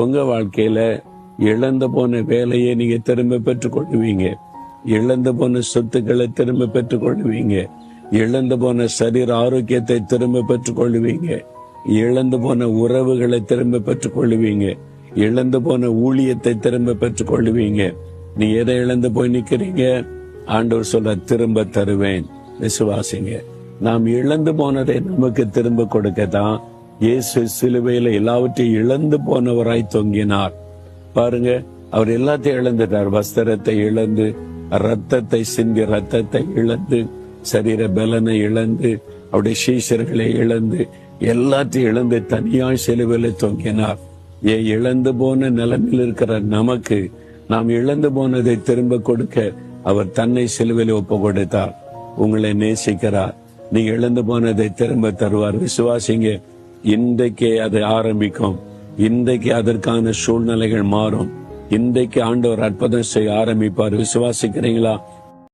உங்க வாழ்க்கையில இழந்து போன வேலையை நீங்க திரும்ப பெற்றுக் கொள்ளுவீங்க. இழந்து போன சொத்துக்களை திரும்ப பெற்றுக் கொள்ளுவீங்க. இழந்து போன சரீர ஆரோக்கியத்தை திரும்ப பெற்றுக் கொள்ளுவீங்க. இழந்து போன உறவுகளை திரும்ப பெற்றுக் கொள்ளுவீங்க. இழந்து போன ஊழியத்தை திரும்ப பெற்றுக் கொள்ளுவீங்க. நீ எதை இழந்து போய் நிக்கிறீங்க? ஆண்டவர் சொல்ற, திரும்ப தருவேன், விசுவாசிங்க. நாம் இழந்து போனதை நமக்கு திரும்ப கொடுக்கத்தான் இயேசு சிலுவையில எல்லாவற்றையும் இழந்து போனவராய் தொங்கினார். பாருங்க, அவர் எல்லாத்தையும் இழந்துட்டார். வஸ்திரத்தை இழந்து, ரத்தத்தை சிந்தி ரத்தத்தை இழந்து, சரீர பலனை இழந்து, அவருடைய சீஷர்களை இழந்து, எல்லாத்தையும் இழந்து தனியாய் சிலுவையில தொங்கினார். இழந்து போன நிலைமையில் இருக்கிற நமக்கு நாம் இழந்து போனதை திரும்ப கொடுக்க அவர் தன்னை சிலுவையில ஒப்பு கொடுத்தார். உங்களை நேசிக்கிறார். நீங்க இழந்து போனதை திரும்ப தருவார். விசுவாசிங்க. இன்றைக்கே அதை ஆரம்பிக்கும். இன்றைக்கு அதற்கான சூழ்நிலைகள் மாறும். இன்றைக்கு ஆண்டவர் அற்புதம் செய்ய ஆரம்பிப்பார். விசுவாசிக்கிறீங்களா?